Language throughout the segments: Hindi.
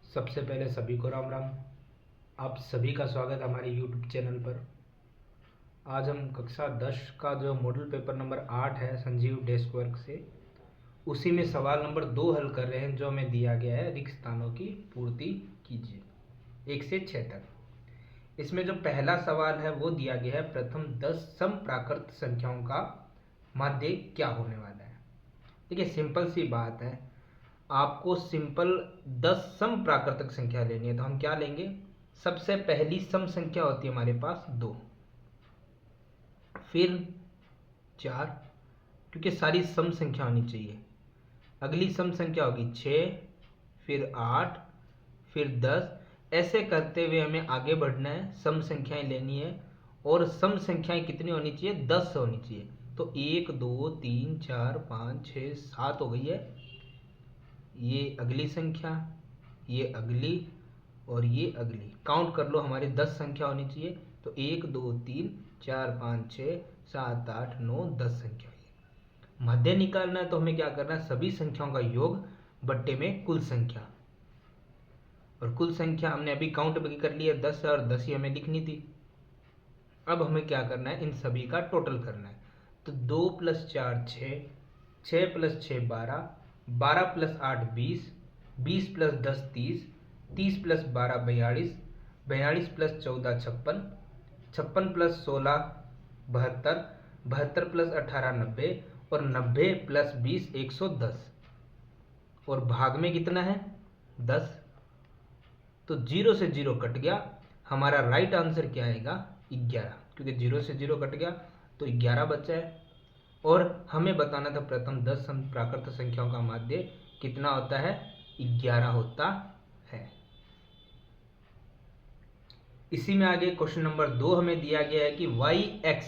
सबसे पहले सभी को राम राम। आप सभी का स्वागत है हमारे YouTube चैनल पर। आज हम कक्षा 10 का जो मॉडल पेपर नंबर 8 है संजीव डेस्क वर्क से, उसी में सवाल नंबर 2 हल कर रहे हैं, जो हमें दिया गया है रिक्त स्थानों की पूर्ति कीजिए 1 से 6 तक। इसमें जो पहला सवाल है वो दिया गया है प्रथम 10 सम प्राकृत संख्याओं का माध्य क्या होने वाला है। देखिए सिंपल सी बात है, आपको सिंपल 10 सम प्राकृतिक संख्या लेनी है। तो हम क्या लेंगे, सबसे पहली सम संख्या होती है हमारे पास 2, फिर 4, क्योंकि सारी सम संख्या होनी चाहिए। अगली सम संख्या होगी 6, फिर 8, फिर 10। ऐसे करते हुए हमें आगे बढ़ना है, सम संख्याएं लेनी है। और सम संख्याएं कितनी होनी चाहिए, 10 होनी चाहिए। तो 1 2 3 4 5 6 7 हो गई है। ये अगली संख्या, ये अगली और ये अगली, काउंट कर लो, हमारी 10 संख्या होनी चाहिए। तो 1 2 3 4 5 6 7 8 9 10 संख्या है। मध्य निकालना है तो हमें क्या करना है, सभी संख्याओं का योग बट्टे में कुल संख्या। और कुल संख्या हमने अभी काउंट भी कर लिया 10 है, और 10 ही हमें लिखनी थी। अब हमें क्या करना है, इन सभी का टोटल करना है। तो 2 + 4 6, 6 + 6 12, 12 + 8 20, 20 + 10 30, 30 + 12 42, 42 + 14 56, 56 + 16 72, 72 + 18 90, और 90 + 20 110। और भाग में कितना है, 10। तो 0 से 0 कट गया, हमारा राइट आंसर क्या आएगा, 11, क्योंकि 0 से 0 कट गया तो 11 बचा है। और हमें बताना था प्रथम 10 प्राकृत संख्याओं का माध्य कितना होता है, 11 होता है। इसी में आगे क्वेश्चन नंबर 2 हमें दिया गया है कि y x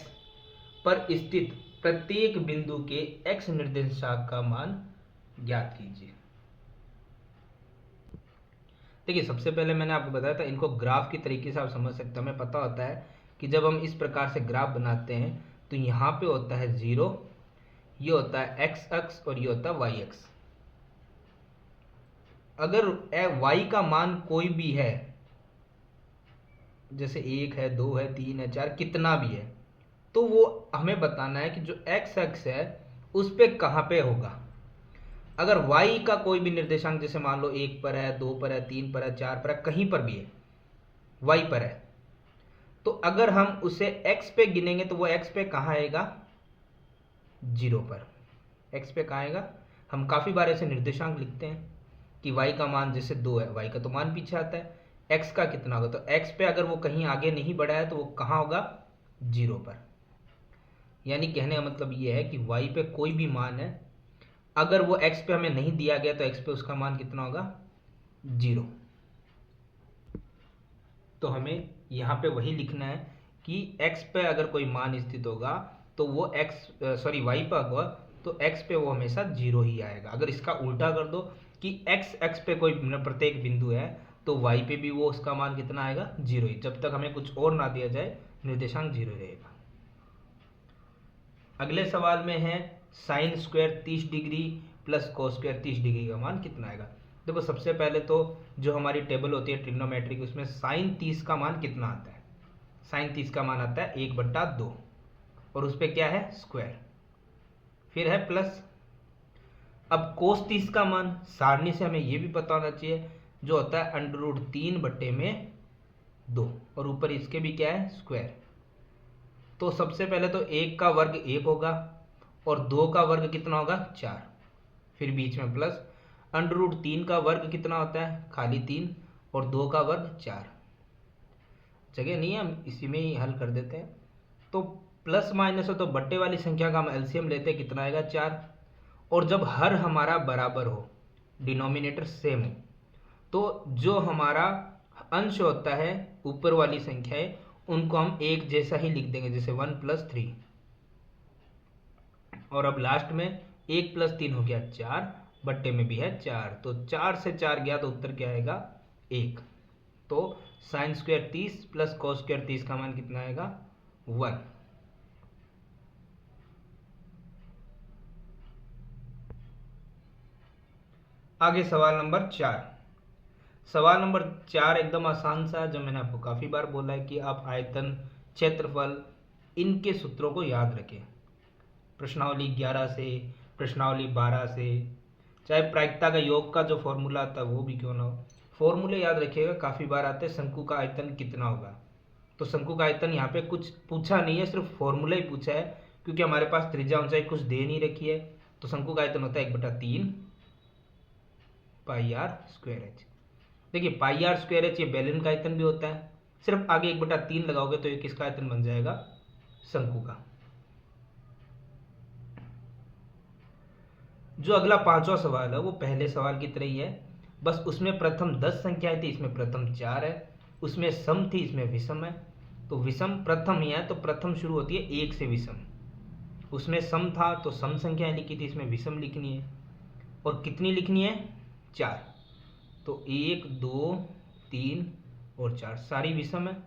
पर स्थित प्रत्येक बिंदु के x निर्देशांक का मान ज्ञात कीजिए। देखिए सबसे पहले मैंने आपको बताया था, इनको ग्राफ की तरीके से आप समझ सकते हो। हमें पता होता है कि जब हम इस प्रकार से ग्राफ बनाते हैं तो यहाँ पे होता है 0, ये होता है x अक्ष और ये होता है y अक्ष। अगर y का मान कोई भी है, जैसे 1 है 2 है 3 है 4, कितना भी है, तो वो हमें बताना है कि जो x अक्ष है उस पे कहाँ पे होगा। अगर y का कोई भी निर्देशांक, जैसे मान लो 1 पर है 2 पर है 3 पर है 4 पर है, कहीं पर भी है y पर है, तो अगर हम उसे x पे गिनेंगे तो वो x पे कहाँ आएगा, 0 पर। x पे कहाँ आएगा, हम काफ़ी बार ऐसे निर्देशांक लिखते हैं कि y का मान जैसे 2 है, y का तो मान पीछे आता है, x का कितना होगा, तो x पे अगर वो कहीं आगे नहीं बढ़ा है तो वो कहाँ होगा, 0 पर। यानी कहने का मतलब ये है कि y पे कोई भी मान है, अगर वो x पे हमें नहीं दिया गया तो x पे उसका मान कितना होगा, 0। तो हमें यहाँ पे वही लिखना है कि x पे अगर कोई मान स्थित होगा तो वो y पे होगा तो x पे वो हमेशा 0 ही आएगा। अगर इसका उल्टा कर दो कि x पे कोई प्रत्येक बिंदु है तो y पे भी वो उसका मान कितना आएगा, 0 ही। जब तक हमें कुछ और ना दिया जाए निर्देशांक 0 रहेगा। अगले सवाल में है sine square 30 degree plus cos square 30 degree का मान कितना आएगा। देखो सबसे पहले तो जो हमारी टेबल होती है ट्रिग्नोमेट्रिक, उसमें साइन 30 का मान कितना आता है, साइन 30 का मान आता है 1/2, और उस पर क्या है, स्क्वायर, फिर है प्लस। अब कोस 30 का मान सारणी से हमें ये भी पता होना चाहिए, जो होता है √3/2, और ऊपर इसके भी क्या है, स्क्वायर। तो सबसे पहले तो 1 का वर्ग 1 होगा, और 2 का वर्ग कितना होगा, 4, फिर बीच में प्लस। √3 का वर्ग कितना होता है, खाली 3, और 2 का वर्ग 4, जगह नहीं है, हम इसी में ही हल कर देते हैं। तो प्लस माइनस हो तो बट्टे वाली संख्या का हम एलसीएम लेते हैं, कितना आएगा, 4। और जब हर हमारा बराबर हो, डिनोमिनेटर सेम हो, तो जो हमारा अंश होता है ऊपर वाली संख्याएं, उनको हम एक जैसा ही लिख देंगे, जैसे 1 + 3। और अब लास्ट में 1 + 3 हो गया 4, बट्टे में भी है 4, तो 4 से 4 गया तो उत्तर क्या आएगा, 1। तो sine square 30 plus cos square 30 का मान कितना आएगा, 1। आगे सवाल नंबर 4, सवाल नंबर 4 एकदम आसान सा, जो मैंने आपको काफ़ी बार बोला है कि आप आयतन, क्षेत्रफल, इनके सूत्रों को याद रखें। प्रश्नावली 11 से, प्रश्नावली 12 से, चाहे प्रायिकता का योग का जो फॉर्मूला आता है वो भी क्यों ना हो, फॉर्मूले याद रखिएगा। काफ़ी बार आते हैं शंकु का आयतन कितना होगा, तो शंकु का आयतन यहाँ पे कुछ पूछा नहीं है, सिर्फ फॉर्मूला ही पूछा है, क्योंकि हमारे पास त्रिज्या ऊंचाई कुछ दे नहीं रखी है। तो शंकु का आयतन होता है 1/3 पाई आर स्क्वायर एच। देखिए पाई आर स्क्वायर एच ये बेलन का आयतन भी होता है, सिर्फ आगे 1/3 लगाओगे तो ये किसका आयतन बन जाएगा, शंकु का। जो अगला 5वां सवाल है वो पहले सवाल की तरह ही है, बस उसमें प्रथम 10 संख्याएं थी, इसमें प्रथम 4 है। उसमें सम थी, इसमें विषम है। तो विषम प्रथम ही है, तो प्रथम शुरू होती है 1 से विषम। उसमें सम था तो सम संख्याएं लिखी थी, इसमें विषम लिखनी है। और कितनी लिखनी है, 4। तो 1 2 3 और 4 सारी विषम है।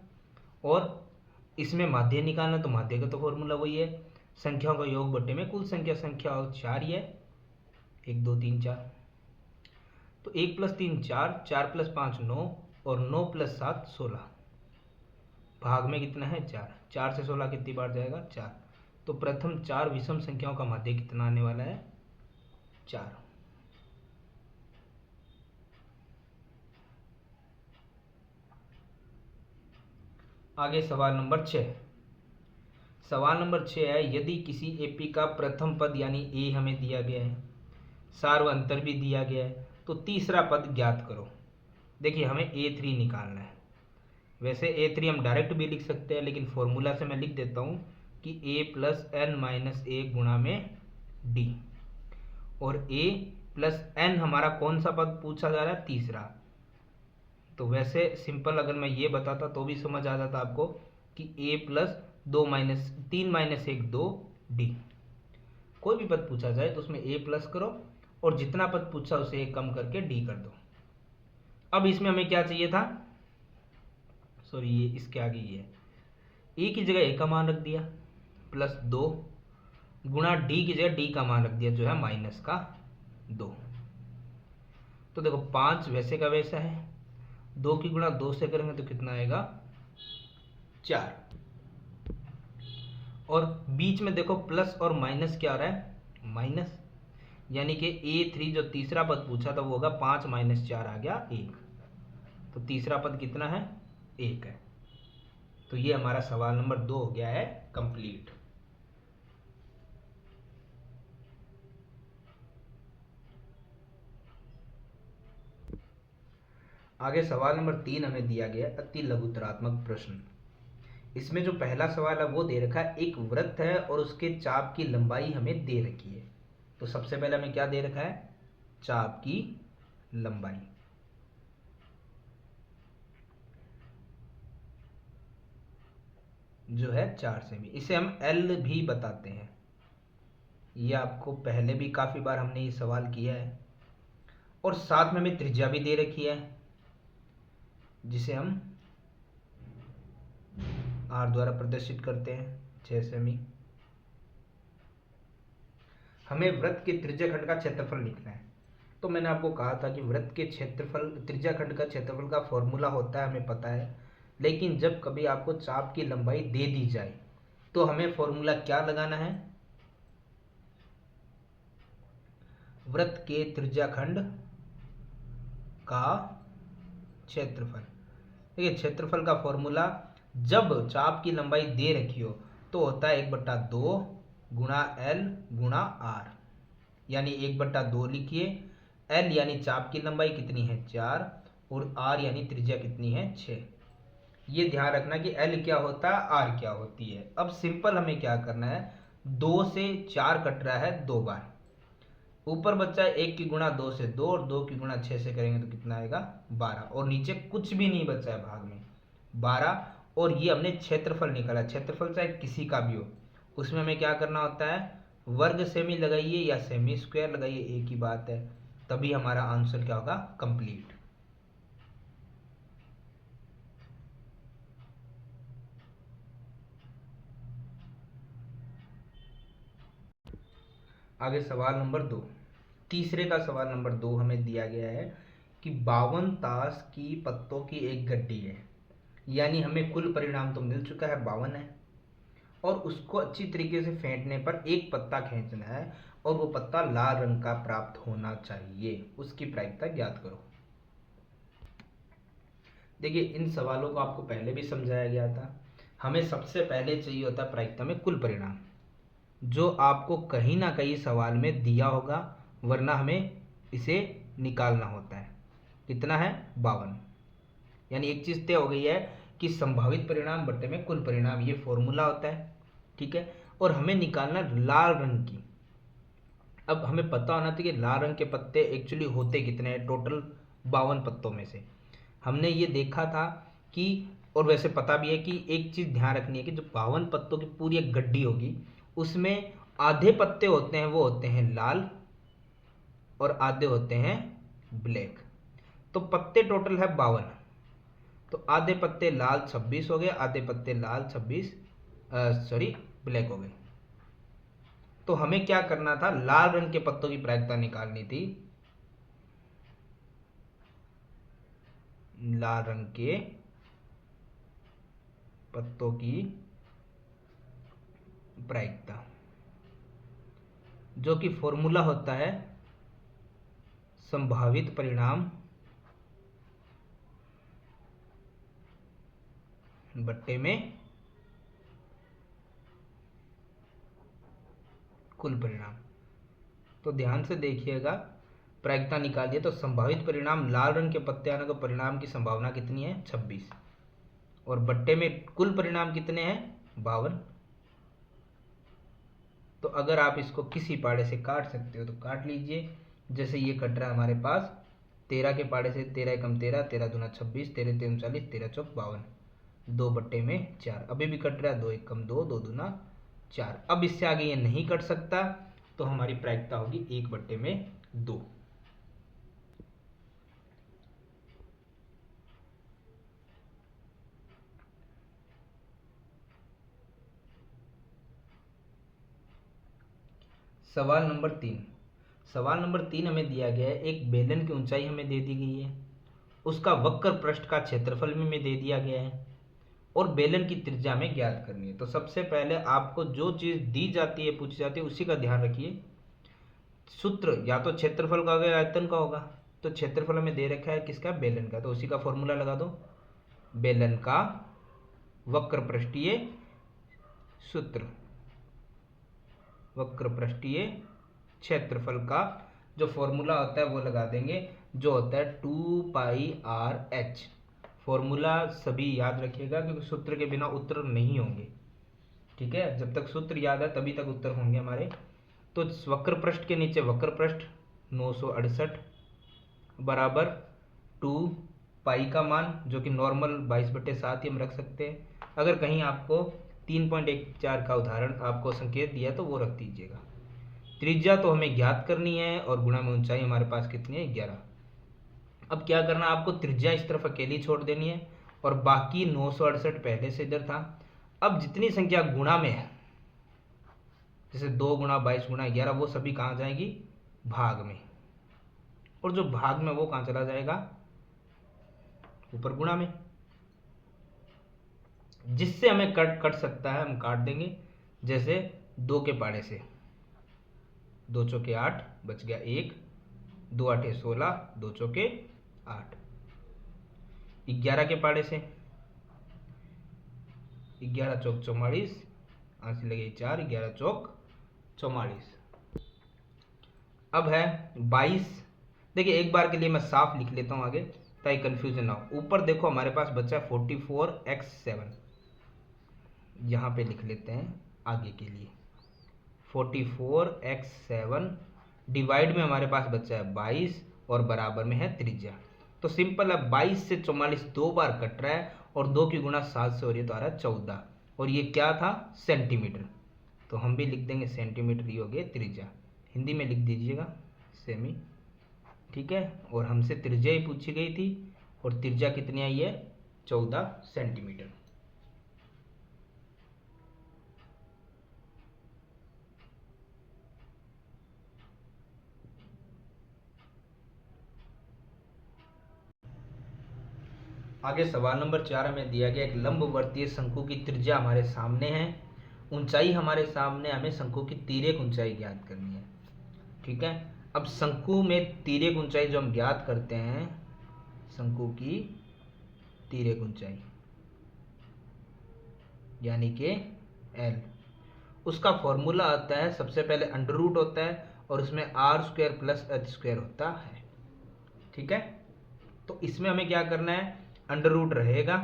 और इसमें माध्य निकालना, तो माध्य का तो फॉर्मूला वही है, संख्याओं का योग बट्टे में कुल संख्या, संख्या 4 ही है, 1 2 3 4। तो 1 + 3 4, 4 + 5 9 और 9 + 7 16। भाग में कितना है, 4। 4 से 16 कितनी बार जाएगा, 4। तो प्रथम 4 विषम संख्याओं का माध्य कितना आने वाला है, 4। आगे सवाल नंबर 6। सवाल नंबर 6 है, यदि किसी एपी का प्रथम पद यानी ए हमें दिया गया है, सार व अंतर भी दिया गया है, तो तीसरा पद ज्ञात करो। देखिए हमें A3 निकालना है। वैसे A3 हम डायरेक्ट भी लिख सकते हैं, लेकिन फॉर्मूला से मैं लिख देता हूँ कि A + n - 1 गुणा में D। और A + n हमारा कौन सा पद पूछा जा रहा है, तीसरा। तो वैसे सिंपल अगर मैं ये बताता तो भी समझ आ जाता आपको कि A + 3 - 1 2 D। कोई भी पद पूछा जाए तो उसमें A प्लस करो, और जितना पद पूछा उसे एक कम करके D कर दो। अब इसमें हमें क्या चाहिए था, सॉरी ये इसके आगे ही है, ए की जगह ए का मान रख दिया, +2 गुणा डी की जगह डी का मान रख दिया, जो है -2। तो देखो 5 वैसे का वैसा है, 2 की गुणा 2 से करेंगे तो कितना आएगा, 4। और बीच में देखो प्लस और माइनस क्या आ रहा है, माइनस, यानी कि A3 जो तीसरा पद पूछा था वो होगा 5 - 4 आ गया 1। तो तीसरा पद कितना है, 1 है। तो ये हमारा सवाल नंबर 2 हो गया है कंप्लीट। आगे सवाल नंबर 3 हमें दिया गया अति लघुतरात्मक प्रश्न। इसमें जो पहला सवाल है वो दे रखा है, एक वृत्त है और उसके चाप की लंबाई हमें दे रखी है। तो सबसे पहले हमें क्या दे रखा है, चाप की लंबाई। जो है 4 सेमी, इसे हम L भी बताते हैं। ये आपको पहले भी काफ़ी बार हमने ये सवाल किया है। और साथ में हमें त्रिज्या भी दे रखी है, जिसे हम R द्वारा प्रदर्शित करते हैं, 6 सेमी। हमें वृत्त के त्रिज्याखंड का क्षेत्रफल लिखना है। तो मैंने आपको कहा था कि वृत्त के क्षेत्रफल, त्रिज्याखंड का क्षेत्रफल का फॉर्मूला होता है, हमें पता है। लेकिन जब कभी आपको चाप की लंबाई दे दी जाए तो हमें फॉर्मूला क्या लगाना है, वृत्त के त्रिज्याखंड का क्षेत्रफल। देखिए क्षेत्रफल का फॉर्मूला, जब चाप की लंबाई दे रखी हो तो होता है 1/2 गुणा L गुणा R, यानी 1/2 लिखिए। L यानी चाप की लंबाई कितनी है, 4, और R यानी त्रिज्या कितनी है, 6। ये ध्यान रखना कि L क्या होता है, R क्या होती है। अब सिंपल हमें क्या करना है, 2 से 4 कट रहा है 2 बार, ऊपर बच्चा है 1 की गुणा 2 से 2, और 2 की गुणा 6 से करेंगे तो कितना आएगा, 12। और नीचे कुछ भी नहीं बचा है भाग में, 12। और ये हमने क्षेत्रफल निकाला, क्षेत्रफल चाहे किसी का भी हो, उसमें हमें क्या करना होता है, वर्ग सेमी लगाइए या सेमी स्क्वायर लगाइए, एक ही बात है, तभी हमारा आंसर क्या होगा, कंप्लीट। आगे सवाल नंबर 2, तीसरे का सवाल नंबर 2 हमें दिया गया है कि 52 ताश की पत्तों की एक गड्डी है, यानी हमें कुल परिणाम तो मिल चुका है 52 है, और उसको अच्छी तरीके से फेंटने पर एक पत्ता खींचना है और वो पत्ता लाल रंग का प्राप्त होना चाहिए। उसकी प्रायिकता ज्ञात करो। देखिए, इन सवालों को आपको पहले भी समझाया गया था। हमें सबसे पहले चाहिए होता है प्रायिकता में कुल परिणाम, जो आपको कहीं ना कहीं सवाल में दिया होगा, वरना हमें इसे निकालना होता है। कितना है? 52। यानी एक चीज़ तय हो गई है कि संभावित परिणाम बट्टे में कुल परिणाम, ये फॉर्मूला होता है। ठीक है, और हमें निकालना लाल रंग की। अब हमें पता होना चाहिए कि लाल रंग के पत्ते एक्चुअली होते कितने हैं टोटल 52 पत्तों में से। हमने ये देखा था कि, और वैसे पता भी है कि एक चीज़ ध्यान रखनी है कि जो 52 पत्तों की पूरी एक गड्डी होगी, उसमें आधे पत्ते होते हैं वो होते हैं लाल और आधे होते हैं ब्लैक। तो पत्ते टोटल है 52, तो आधे पत्ते लाल 26 हो गए, आधे पत्ते लाल 26 ब्लैक हो गए। तो हमें क्या करना था? लाल रंग के पत्तों की प्रायिकता निकालनी थी। लाल रंग के पत्तों की प्रायिकता, जो कि फॉर्मूला होता है संभावित परिणाम बट्टे में कुल परिणाम। तो ध्यान से देखिएगा, प्रायिकता निकालिए तो संभावित परिणाम लाल रंग के पत्ते आने का परिणाम की संभावना कितनी है? 26, और बट्टे में कुल परिणाम कितने हैं? 52। तो अगर आप इसको किसी पाड़े से काट सकते हो तो काट लीजिए। जैसे ये कट रहा है हमारे पास 13 के पाड़े से, 13 एकम 13, 13 दूना 26, 13 तीन 40, 13 चौक 52, 2 बट्टे में 4। अभी भी कट रहा है, 2 एकम 2, 2 दूना 4। अब इससे आगे ये नहीं कट सकता, तो हमारी प्रायिकता होगी 1 बट्टे में 2। सवाल नंबर 3। सवाल नंबर 3 हमें दिया गया है, एक बेलन की ऊंचाई हमें दे दी गई है, उसका वक्र पृष्ठ का क्षेत्रफल में दे दिया गया है, और बेलन की त्रिज्या में ज्ञात करनी है। तो सबसे पहले आपको जो चीज़ दी जाती है, पूछी जाती है, उसी का ध्यान रखिए। सूत्र या तो क्षेत्रफल का होगा या आयतन का होगा। तो क्षेत्रफल हमें दे रखा है किसका? बेलन का। तो उसी का फॉर्मूला लगा दो, बेलन का वक्र पृष्ठीय सूत्र, वक्र पृष्ठीय क्षेत्रफल का जो फॉर्मूला होता है वो लगा देंगे, जो होता है 2πr/h। फॉर्मूला सभी याद रखिएगा, क्योंकि सूत्र के बिना उत्तर नहीं होंगे। ठीक है, जब तक सूत्र याद है तभी तक उत्तर होंगे हमारे। तो वक्र पृष्ठ के नीचे वक्र पृष्ठ 968 बराबर 2 पाई का मान, जो कि नॉर्मल 22/7 ही हम रख सकते हैं। अगर कहीं आपको 3.14 का उदाहरण आपको संकेत दिया तो वो रख दीजिएगा। त्रिज्या तो हमें ज्ञात करनी है, और गुणा में ऊंचाई हमारे पास कितनी है? 11। अब क्या करना, आपको त्रिज्या इस तरफ अकेली छोड़ देनी है, और बाकी 968 पहले से इधर था। अब जितनी संख्या गुणा में है, जैसे 2 गुणा 22 गुणा 11, वो सभी कहाँ जाएगी? भाग में। और जो भाग में वो कहाँ चला जाएगा? ऊपर गुणा में। जिससे हमें कट सकता है हम काट देंगे। जैसे 2 के पाड़े से 2 चौके 8, बच गया 1, 2 8 16, 2 चौके 8। 11 के पाड़े से 11 चौक 44, आंसर लगे 4, 11 चौक 44। अब है 22। देखिए, एक बार के लिए मैं साफ लिख लेता हूं आगे, ताकि कंफ्यूजन ना हो। ऊपर देखो हमारे पास बचा 44x7, यहाँ पे लिख लेते हैं आगे के लिए 44x7 डिवाइड में हमारे पास बचा है 22, और बराबर में है त्रिज्या। तो सिंपल है, 22 से 44 दो बार कट रहा है, और 2 की गुणा 7 से हो रही है, तो आ रहा है 14, और ये क्या था? सेंटीमीटर। तो हम भी लिख देंगे सेंटीमीटर, ये हो गया त्रिज्या। हिंदी में लिख दीजिएगा सेमी। ठीक है, और हमसे त्रिज्या ही पूछी गई थी, और त्रिज्या कितनी आई है? 14 सेंटीमीटर। आगे सवाल नंबर 4 हमें दिया गया एक लंबवर्तीय शंकु की त्रिज्या हमारे सामने है, ऊंचाई हमारे सामने, हमें शंकु की तिर्यक ऊंचाई ज्ञात करनी है। ठीक है, अब शंकु में तिर्यक ऊंचाई जो हम ज्ञात करते हैं, शंकु की तिर्यक ऊंचाई यानी कि एल, उसका फॉर्मूला आता है, सबसे पहले अंडर रूट होता है और उसमें R square plus H square होता है। ठीक है, तो इसमें हमें क्या करना है, अंडर रूट रहेगा,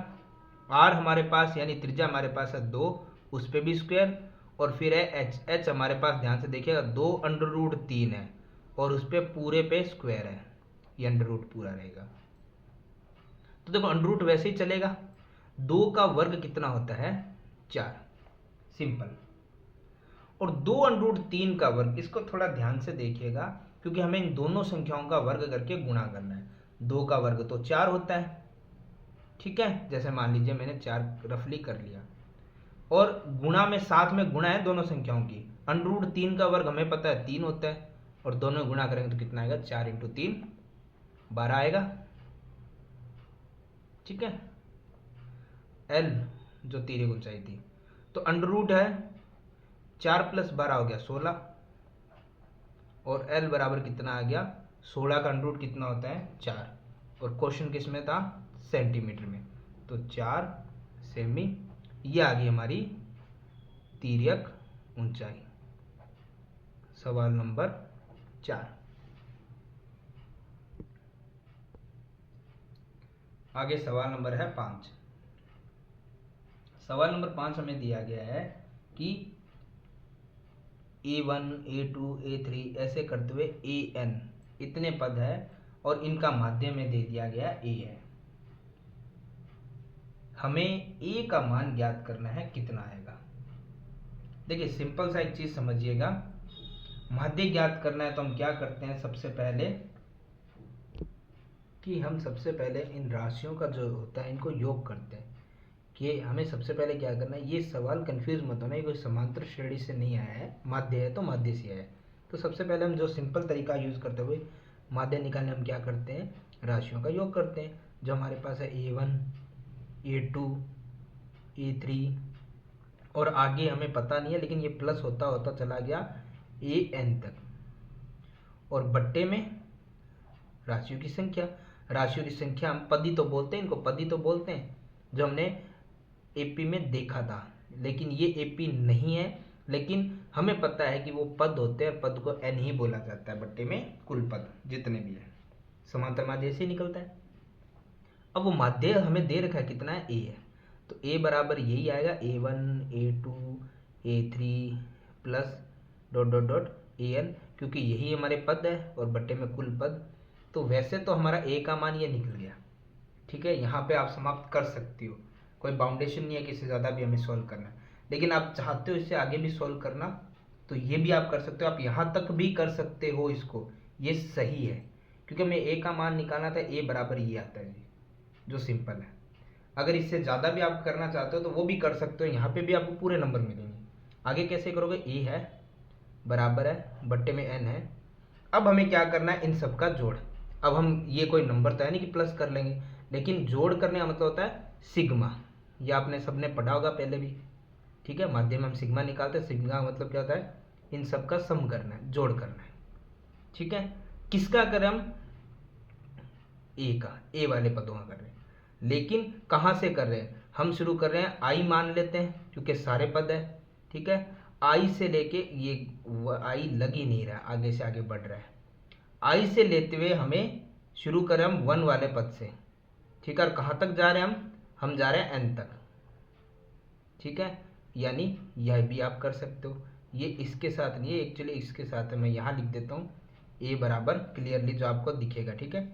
आर हमारे पास यानी त्रिज्या हमारे पास है 2, उस पर भी स्क्वायर, और फिर है एच, एच हमारे पास ध्यान से देखिएगा 2 अंडर रूट 3 है और उस पर पूरे पे स्क्वायर है, ये अंडर रूट पूरा रहेगा। तो देखो अंडर रूट वैसे ही चलेगा, 2 का वर्ग कितना होता है 4, सिंपल, और 2 अंडर रूट 3 का वर्ग, इसको थोड़ा ध्यान से देखिएगा क्योंकि हमें इन दोनों संख्याओं का वर्ग करके गुणा करना है। 2 का वर्ग तो 4 होता है, ठीक है, जैसे मान लीजिए मैंने 4 रफली कर लिया, और गुणा में साथ में गुणा है दोनों संख्याओं की, अंडर रूट 3 का वर्ग हमें पता है 3 होता है, और दोनों गुणा करेंगे तो कितना आएगा 4 इंटू 3 12 आएगा। ठीक है, एल जो तिर्यक ऊंचाई थी, तो अंडर रूट है 4 प्लस 12 हो गया 16, और एल बराबर कितना आ गया 16 का अंडर रूट कितना होता है 4, और क्वेश्चन किस में था सेंटीमीटर में, तो 4 सेमी, ये आ गई हमारी तिर्यक ऊंचाई। सवाल नंबर 4। आगे सवाल नंबर है 5। सवाल नंबर 5 हमें दिया गया है कि A1, A2, A3 ऐसे करते हुए AN इतने पद है और इनका माध्य में दे दिया गया A है। हमें A का मान ज्ञात करना है, कितना आएगा। देखिए सिंपल सा एक चीज समझिएगा, माध्य ज्ञात करना है तो हम क्या करते हैं, सबसे पहले कि हम सबसे पहले इन राशियों का जो होता है इनको योग करते हैं, कि हमें सबसे पहले क्या करना है, ये सवाल कंफ्यूज मत होना, ये कोई समांतर श्रेणी से नहीं आया है, माध्य है तो माध्य से आया है। तो सबसे पहले हम जो सिंपल तरीका यूज करते हुए माध्य निकालने, हम क्या करते हैं, राशियों का योग करते हैं। जो हमारे पास है A1, A2, A3, और आगे हमें पता नहीं है लेकिन ये प्लस होता होता चला गया AN तक, और बट्टे में राशियों की संख्या, राशियों की संख्या हम पदी तो बोलते हैं, इनको पदी तो बोलते हैं, जो हमने एपी में देखा था, लेकिन ये एपी नहीं है, लेकिन हमें पता है कि वो पद होते हैं, पद को एन ही बोला जाता है, बट्टे में कुल पद जितने भी है, समांतर माध्य से ही निकलता है। अब वो माध्य हमें दे रखा है कितना है, ए है, तो ए बराबर यही आएगा A1, A2, A3 plus dot dot dot AN, क्योंकि यही हमारे पद है और बट्टे में कुल पद। तो वैसे तो हमारा ए का मान ये निकल गया, ठीक है, यहाँ पे आप समाप्त कर सकती हो, कोई बाउंडेशन नहीं है कि इससे ज़्यादा भी हमें सॉल्व करना है, लेकिन आप चाहते हो इससे आगे भी सॉल्व करना तो ये भी आप कर सकते हो, आप यहाँ तक भी कर सकते हो इसको, ये सही है, क्योंकि हमें ए का मान निकालना था, ए बराबर ये आता है जी, जो सिंपल है। अगर इससे ज़्यादा भी आप करना चाहते हो तो वो भी कर सकते हो, यहाँ पे भी आपको पूरे नंबर मिलेंगे। आगे कैसे करोगे, ए है बराबर है बट्टे में एन है। अब हमें क्या करना है, इन सब का जोड़। अब हम ये कोई नंबर तो है नहीं कि प्लस कर लेंगे, लेकिन जोड़ करने का मतलब होता है सिग्मा, ये आपने सबने पढ़ा होगा पहले भी, ठीक है, माध्यम में हम सिग्मा निकालते हैं, सिग्मा का मतलब क्या होता है, इन सब का सम करना है, जोड़ करना है। ठीक है, किसका करें हम, ए का, ए वाले पदों का कर रहे हैं, लेकिन कहाँ से कर रहे हैं, हम शुरू कर रहे हैं आई मान लेते हैं क्योंकि सारे पद है, ठीक है, आई से लेके ये आई लग ही नहीं रहा, आगे से आगे बढ़ रहा है, आई से लेते हुए हमें शुरू करें हम 1 वाले पद से, ठीक है, और कहाँ तक जा रहे हैं हम जा रहे हैं एन तक, ठीक है, यानी यह भी आप कर सकते हो, ये इसके साथ नहीं है एक्चुअली, इसके साथ है, मैं यहाँ लिख देता हूँ ए बराबर क्लियरली जो आपको दिखेगा, ठीक है,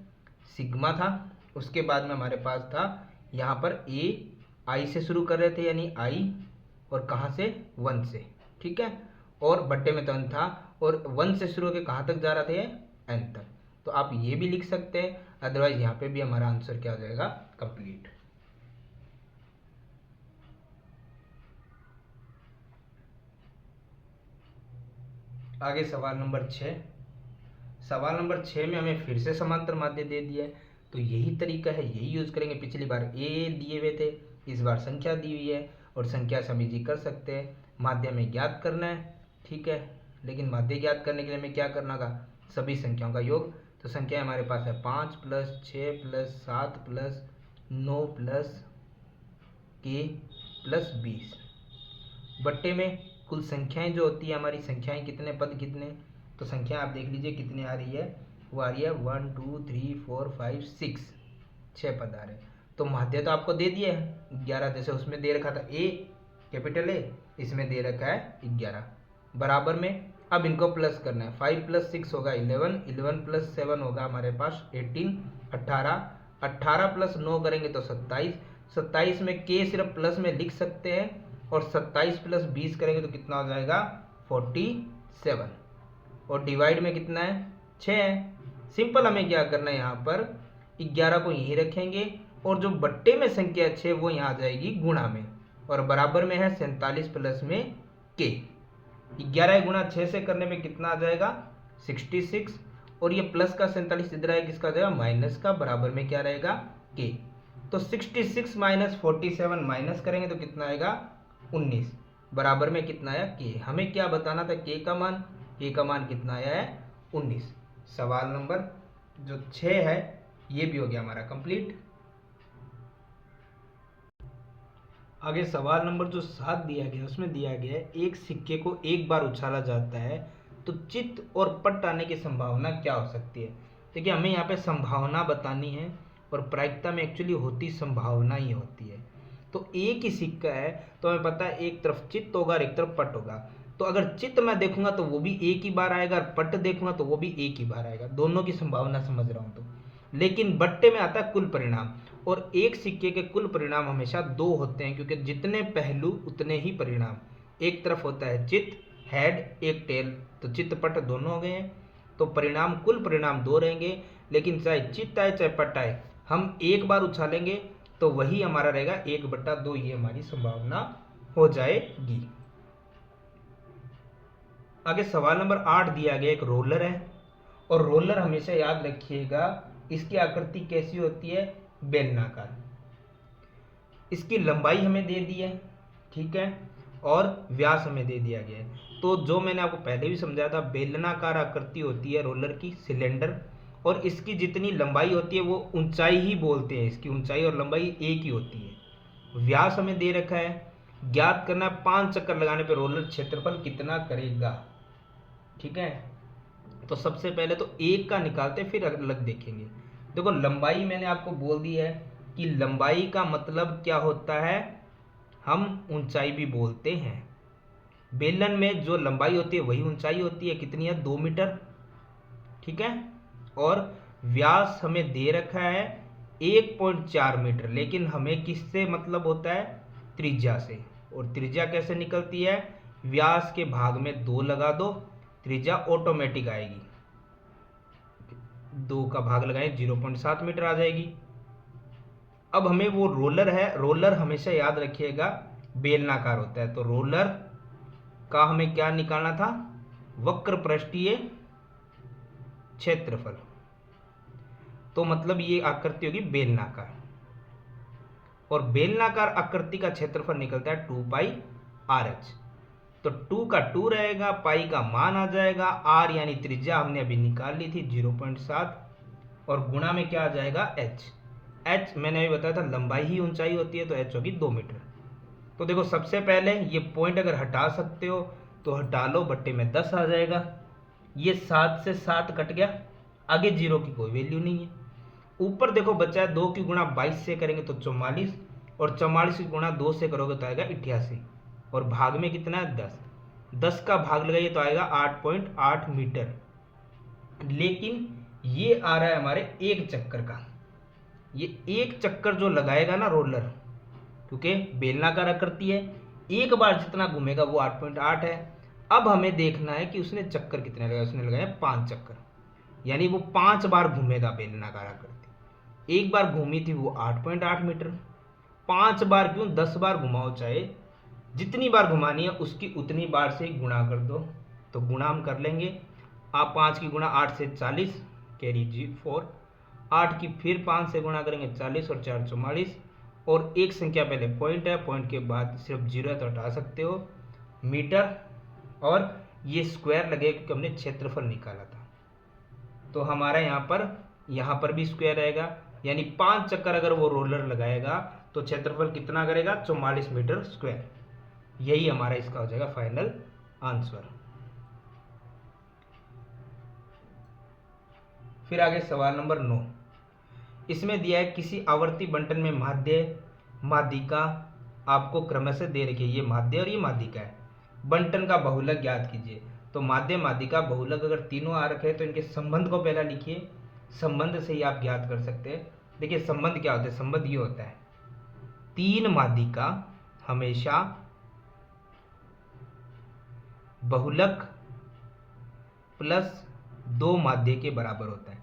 सिग्मा था, उसके बाद में हमारे पास था यहाँ पर ए, आई से शुरू कर रहे थे यानी आई, और कहाँ से 1 से, ठीक है, और बट्टे में तो n था, और 1 से शुरू होकर कहाँ तक जा रहा था, n तक, तो आप ये भी लिख सकते हैं, अदरवाइज यहाँ पे भी हमारा आंसर क्या हो जाएगा, कंप्लीट। आगे सवाल नंबर 6। सवाल नंबर 6 में हमें फिर से समांतर माध्य दे दिया है, तो यही तरीका है, यही यूज़ करेंगे। पिछली बार ए दिए हुए थे, इस बार संख्या दी हुई है और संख्या से हम इजी कर सकते हैं। माध्य में ज्ञात करना है, ठीक है, लेकिन माध्य ज्ञात करने के लिए हमें क्या करना होगा, सभी संख्याओं का योग। तो संख्या हमारे पास है 5 + 6 + 7 + 9 + k + 20 बट्टे में कुल संख्याएं जो होती है हमारी, संख्याएं कितने पद कितने, तो संख्या आप देख लीजिए कितनी आ रही है, वो आ रही है 1 2 3 4 5 6, 6 पद आ रहे हैं। तो माध्य तो आपको दे दिया है 11, जैसे उसमें दे रखा था ए, कैपिटल ए, इसमें दे रखा है 11। बराबर में अब इनको प्लस करना है, 5 + 6 होगा 11, 11 + 7 होगा हमारे पास 18, 18, 18 + 9 करेंगे तो 27, 27 में के सिर्फ प्लस में लिख सकते हैं, और 27 + 20 करेंगे तो कितना हो जाएगा 47, और डिवाइड में कितना है 6 है। सिंपल हमें क्या करना है, यहाँ पर 11 को यहीं रखेंगे और जो बट्टे में संख्या 6 वो यहाँ आ जाएगी गुणा में, और बराबर में है 47 प्लस में के। 11 गुणा 6 से करने में कितना आ जाएगा 66, और ये प्लस का 47 इधर आएगा, किसका आ जाएगा माइनस का, बराबर में क्या रहेगा के। तो 66 - 47 माइनस करेंगे तो कितना आएगा 19, बराबर में कितना आया के। हमें क्या बताना था, के का मान, के का मान कितना आया है 19। सवाल नंबर जो 6 है ये भी हो गया हमारा कंप्लीट। आगे सवाल नंबर जो 7 दिया गया उसमें दिया गया है, एक सिक्के को एक बार उछाला जाता है तो चित्त और पट आने की संभावना क्या हो सकती है। देखिए हमें यहाँ पे संभावना बतानी है, और प्रायिकता में एक्चुअली होती संभावना ही होती है। तो एक ही सिक्का है तो हमें पता है एक तरफ चित्त होगा और एक तरफ पट होगा। तो अगर चित्त मैं देखूंगा तो वो भी एक ही बार आएगा, और पट देखूंगा तो वो भी एक ही बार आएगा, दोनों की संभावना समझ रहा हूँ तो। लेकिन बट्टे में आता है कुल परिणाम, और एक सिक्के के कुल परिणाम हमेशा 2 होते हैं, क्योंकि जितने पहलू उतने ही परिणाम। एक तरफ होता है चित्त, हेड, एक टेल, तो चित्त पट दोनों हो गए हैं, तो परिणाम कुल परिणाम 2 रहेंगे। लेकिन चाहे चित्त आए चाहे पट आए, हम एक बार उछालेंगे तो वही हमारा रहेगा 1/2, ये हमारी संभावना हो जाएगी। आगे सवाल नंबर 8 दिया गया, एक रोलर है, और रोलर हमेशा याद रखिएगा इसकी आकृति कैसी होती है, बेलनाकार। इसकी लंबाई हमें दे दी है, ठीक है, और व्यास हमें दे दिया गया है। तो जो मैंने आपको पहले भी समझाया था, बेलनाकार आकृति होती है रोलर की, सिलेंडर, और इसकी जितनी लंबाई होती है वो ऊंचाई ही बोलते हैं, इसकी ऊंचाई और लंबाई एक ही होती है। व्यास हमें दे रखा है, ज्ञात करना है 5 चक्कर लगाने पर रोलर क्षेत्रफल कितना करेगा, ठीक है। तो सबसे पहले तो एक का निकालते फिर अलग देखेंगे। देखो लंबाई मैंने आपको बोल दी है कि लंबाई का मतलब क्या होता है, हम ऊंचाई भी बोलते हैं। बेलन में जो लंबाई होती है वही ऊंचाई होती है, कितनी है 2 मीटर, ठीक है। और व्यास हमें दे रखा है 1.4 मीटर, लेकिन हमें किससे मतलब होता है, त्रिज्या से। और त्रिज्या कैसे निकलती है, व्यास के भाग में 2 लगा दो, त्रिज्या ऑटोमेटिक आएगी, 2 का भाग लगाएं 0.7 मीटर आ जाएगी। अब हमें वो रोलर है, रोलर हमेशा याद रखिएगा बेलनाकार होता है, तो रोलर का हमें क्या निकालना था, वक्र पृष्ठीय क्षेत्रफल। तो मतलब ये आकृति होगी बेलनाकार, और बेलनाकार आकृति का क्षेत्रफल निकलता है 2πRh। तो 2 का 2 रहेगा, पाई का मान आ जाएगा, r यानी त्रिज्या हमने अभी निकाल ली थी 0.7, और गुणा में क्या आ जाएगा h। h मैंने अभी बताया था लंबाई ही ऊंचाई होती है, तो h होगी 2 मीटर। तो देखो सबसे पहले ये पॉइंट अगर हटा सकते हो तो हटा लो, बट्टे में 10 आ जाएगा। ये 7 से 7 कट गया, आगे 0 की कोई वैल्यू नहीं है। ऊपर देखो बचा है 2 की गुणा 22 से करेंगे तो 44, और 44 की गुणा 2 से करोगे तो आएगा 88, और भाग में कितना है 10, 10 का भाग लगाइए तो आएगा 8.8 मीटर। लेकिन ये आ रहा है हमारे एक चक्कर का, ये एक चक्कर जो लगाएगा ना रोलर, क्योंकि बेलनाकार आकृति है, एक बार जितना घूमेगा वो 8.8 है। अब हमें देखना है कि उसने चक्कर कितने लगाए, उसने लगाए 5 चक्कर, यानी वो 5 बार घूमेगा बेलनाकार आकृति। एक बार घूमी थी वो 8.8 मीटर, 5 बार क्यों, 10 बार घुमाओ, चाहे जितनी बार घुमानी है उसकी उतनी बार से गुणा कर दो। तो गुणा हम कर लेंगे, आप 5 की गुणा 8 से 40, कैरी जी 4, 8 की फिर 5 से गुणा करेंगे 40 और 4 44, और एक संख्या पहले पॉइंट है, पॉइंट के बाद सिर्फ जीरो है तो हटा सकते हो, मीटर, और ये स्क्वायर लगेगा क्योंकि हमने क्षेत्रफल निकाला था। तो हमारा यहाँ पर भी स्क्वायर रहेगा, यानी 5 चक्कर अगर वो रोलर लगाएगा तो क्षेत्रफल कितना करेगा, 44 मीटर स्क्वायर। यही हमारा इसका हो जाएगा फाइनल आंसर। फिर आगे सवाल नंबर 9। इसमें दिया है किसी आवर्ती बंटन में माध्य माध्यिका आपको क्रमशः दे रखी है, ये माध्य और ये माध्यिका है। बंटन का बहुलक ज्ञात कीजिए। तो माध्य माध्यिका बहुलक अगर तीनों आ रखे हैं तो इनके संबंध को पहला लिखिए, संबंध से ही आप ज्ञात कर सकते हैं। देखिए संबंध क्या होता है, संबंध ये होता है, तीन माध्यिका हमेशा बहुलक प्लस 2 माध्य के बराबर होता है।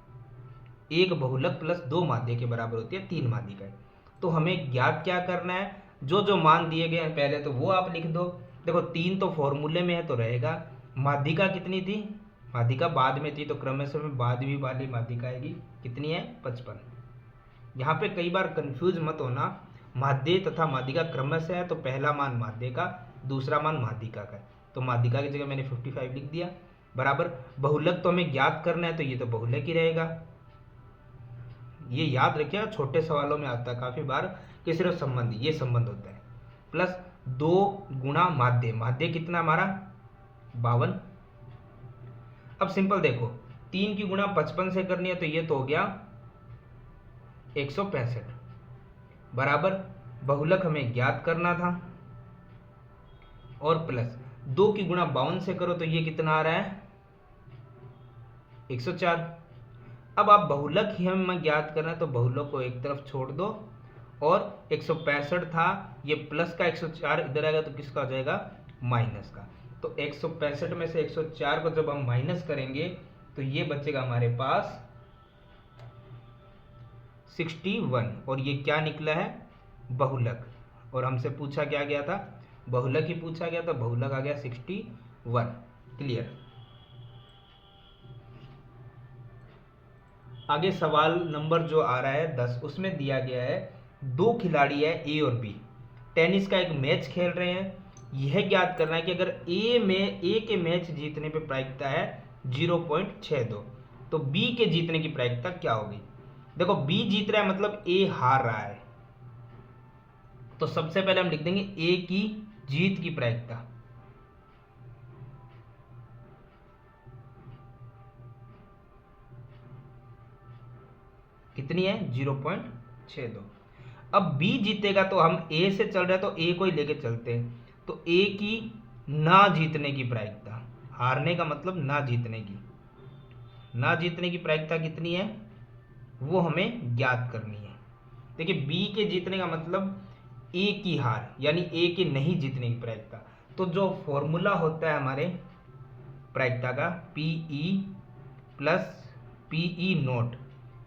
एक बहुलक प्लस 2 माध्य के बराबर होती है तीन माध्यिकाएं। तो हमें ज्ञात क्या करना है, जो जो मान दिए गए हैं पहले तो वो आप लिख दो। देखो 3 तो फॉर्मूले में है तो रहेगा। माध्यिका कितनी थी, माध्यिका बाद में थी तो क्रमशः में बाद भी वाली माध्यिका आएगी, कितनी है 55। यहाँ पे कई बार कंफ्यूज मत होना, माध्य तथा माध्यिका क्रमशः है तो पहला मान माध्य का, दूसरा मान माध्यिका का। तो माध्यिका की जगह मैंने 55 लिख दिया, बराबर। बहुलक तो हमें ज्ञात करना है तो ये तो बहुलक ही रहेगा। ये याद रखिएगा, छोटे सवालों में आता है काफी बार कि सिर्फ संबंध, ये संबंध होता है। प्लस 2 गुणा माध्य, माध्य कितना हमारा 52। अब सिंपल देखो, 3 की गुणा 55 से करनी है तो ये तो हो गया 165, बराबर। बहुलक हमें ज्ञात करना था, और प्लस 2 की गुणा 52 से करो तो ये कितना आ रहा है 104। अब आप बहुलक ही हमें ज्ञात करना है तो बहुलक को एक तरफ छोड़ दो, और 165 था, ये प्लस का 104 इधर आएगा तो किसका हो जाएगा माइनस का। तो 165 में से 104 को जब हम माइनस करेंगे तो ये बचेगा हमारे पास 61, और ये क्या निकला है बहुलक। और हमसे पूछा क्या गया था, बहुलक ही पूछा गया था, बहुलक आ गया 61। क्लियर। आगे सवाल नंबर जो आ रहा है 10, उसमें दिया गया है 2 खिलाड़ी है ए और बी, टेनिस का एक मैच खेल रहे हैं। यह ज्ञात करना है कि अगर ए के मैच जीतने पे प्रायिकता है 0.62 तो बी के जीतने की प्रायिकता क्या होगी। देखो बी जीत रहा है मतलब ए हार रहा है, तो सबसे पहले हम लिख देंगे ए की जीत की प्रायिकता। कितनी है 0.62। अब बी जीतेगा तो हम ए से चल रहे हैं तो ए को ही लेके चलते हैं, तो ए की ना जीतने की प्रायिकता, हारने का मतलब ना जीतने की, ना जीतने की प्रायिकता कितनी है वो हमें ज्ञात करनी है। देखिए बी के जीतने का मतलब ए की हार, यानी ए के नहीं जीतने की प्रायिकता। तो जो फॉर्मूला होता है हमारे प्रायिकता का, पीई प्लस पीई नोट,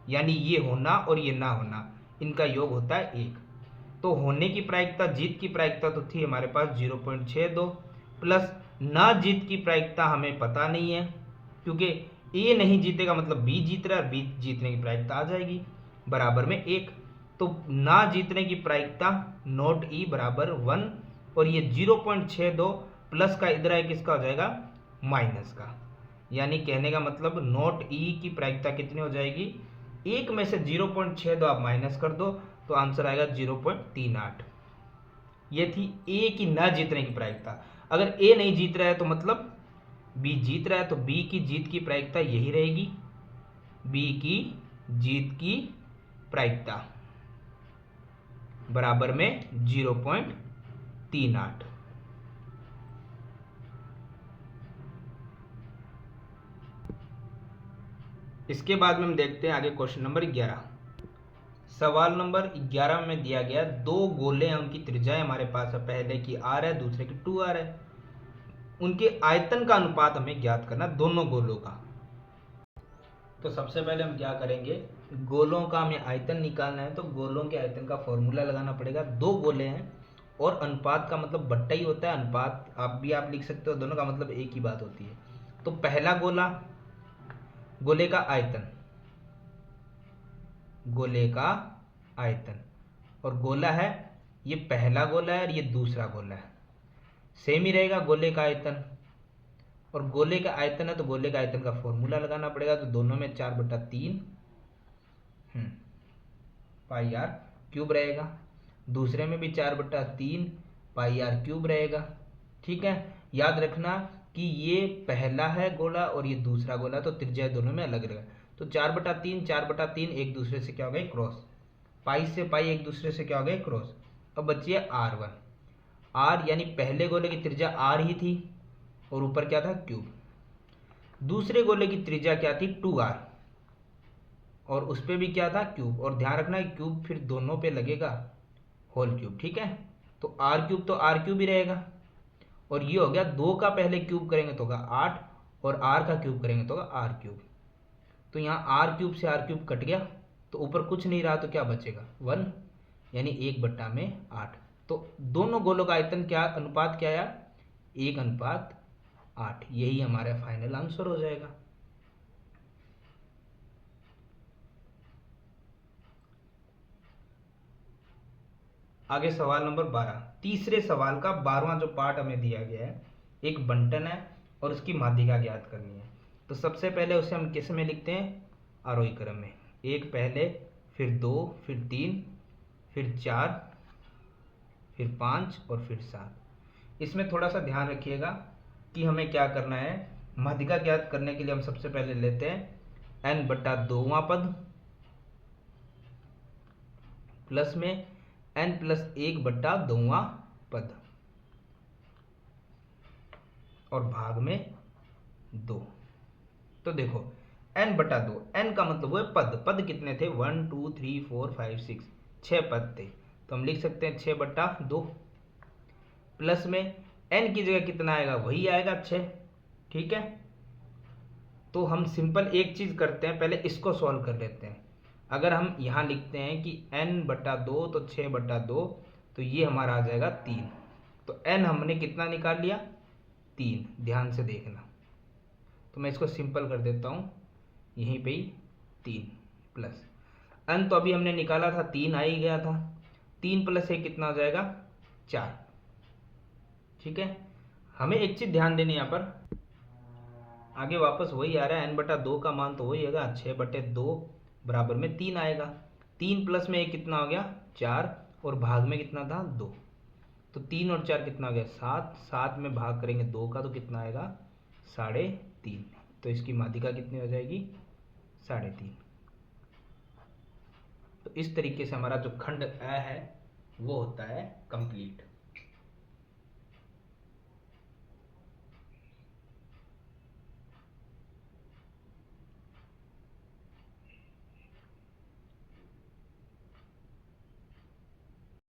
यानी ये होना और ये ना होना, इनका योग होता है 1। तो होने की प्रायिकता, जीत की प्रायिकता तो थी हमारे पास 0.62, प्लस ना जीत की प्रायिकता हमें पता नहीं है, क्योंकि ए नहीं जीतेगा मतलब बी जीत रहा है, बी जीतने की प्रायिकता आ जाएगी बराबर में 1। तो ना जीतने की प्रायिकता नोट ई बराबर 1, और ये 0.62 प्लस का इधर है किसका हो जाएगा माइनस का, यानी कहने का मतलब नोट ई की प्रायिकता कितनी हो जाएगी, 1 में से 0.62 आप माइनस कर दो तो आंसर आएगा 0.38। ये थी ए की ना जीतने की प्रायिकता। अगर ए नहीं जीत रहा है तो मतलब बी जीत रहा है, तो बी की जीत की प्रायिकता यही रहेगी, बी की जीत की प्रायिकता बराबर में 0.38। इसके बाद में हम देखते हैं आगे क्वेश्चन नंबर 11। सवाल नंबर 11 में दिया गया 2 गोले हैं, उनकी त्रिज्या हमारे पास है, पहले की r है दूसरे की 2r है, उनके आयतन का अनुपात हमें ज्ञात करना दोनों गोलों का। तो सबसे पहले हम क्या करेंगे, गोलों का हमें आयतन निकालना है, तो गोलों के आयतन का फॉर्मूला लगाना पड़ेगा। 2 गोले हैं और अनुपात का मतलब बट्टा ही होता है, अनुपात आप लिख सकते हो, दोनों का मतलब एक ही बात होती है। तो पहला गोला, गोले का आयतन गोले का आयतन। और गोला है, ये पहला गोला है और ये दूसरा गोला है, सेम ही रहेगा गोले का आयतन। और गोले का आयतन है तो गोले का आयतन का फॉर्मूला लगाना पड़ेगा, तो दोनों में 4/3 पाई आर क्यूब रहेगा, दूसरे में भी 4/3 पाई आर क्यूब रहेगा। ठीक है, याद रखना कि ये पहला है गोला और ये दूसरा गोला, तो त्रिज्या दोनों में अलग रहेगा। तो 4/3 एक दूसरे से क्या हो गए क्रॉस, पाई से पाई एक दूसरे से क्या हो गए क्रॉस। अब बची है R1, आर यानी पहले गोले की त्रिज्या आर ही थी और ऊपर क्या था क्यूब। दूसरे गोले की त्रिज्या क्या थी 2r और उस पर भी क्या था क्यूब। और ध्यान रखना क्यूब फिर दोनों पे लगेगा होल क्यूब। ठीक है, तो आर क्यूब तो आर क्यूब ही रहेगा। और ये हो गया 2 का पहले क्यूब करेंगे तो होगा 8 और आर का क्यूब करेंगे तो होगा आर क्यूब। तो यहाँ आर क्यूब से आर क्यूब कट गया तो ऊपर कुछ नहीं रहा, तो क्या बचेगा 1 यानी 1/8। तो दोनों गोलों का आयतन क्या अनुपात क्या आया 1/8। यही हमारा फाइनल आंसर हो जाएगा। आगे सवाल नंबर 12, तीसरे सवाल का 12वां जो पार्ट हमें दिया गया है, एक बंटन है और उसकी माध्यिका ज्ञात करनी है। तो सबसे पहले उसे हम किस में लिखते हैं आरोही क्रम में, एक पहले, फिर 2, फिर 3, फिर 4, फिर 5 और फिर 7। इसमें थोड़ा सा ध्यान रखिएगा कि हमें क्या करना है। माध्यिका ज्ञात करने के लिए हम सबसे पहले लेते हैं n/2वां पद प्लस में n+1/2वां पद और भाग में 2। तो देखो n/2, n का मतलब वो है पद। पद कितने थे 1 2 3 4 5 6, 6 पद थे, तो हम लिख सकते हैं 6/2 प्लस में n की जगह कितना आएगा वही आएगा 6। ठीक है, तो हम सिंपल एक चीज करते हैं, पहले इसको सॉल्व कर लेते हैं। अगर हम यहाँ लिखते हैं कि n/2 तो 6/2, तो ये हमारा आ जाएगा 3। तो n हमने कितना निकाल लिया 3, ध्यान से देखना। तो मैं इसको सिंपल कर देता हूँ, यहीं पे ही 3 प्लस n तो अभी हमने निकाला था 3 आ ही गया था, 3 + 1 कितना हो जाएगा 4। ठीक है, हमें एक चीज ध्यान देनी यहाँ पर, आगे वापस वही आ रहा है n/2 का मान तो वही होगा 6/2 बराबर में 3 आएगा। 3 प्लस में 1 कितना हो गया 4 और भाग में कितना था 2, तो 3 और 4 कितना हो गया 7। 7 में भाग करेंगे 2 का तो कितना आएगा 3.5। तो इसकी माध्यिका कितनी हो जाएगी 3.5। तो इस तरीके से हमारा जो खंड अ है वो होता है कंप्लीट।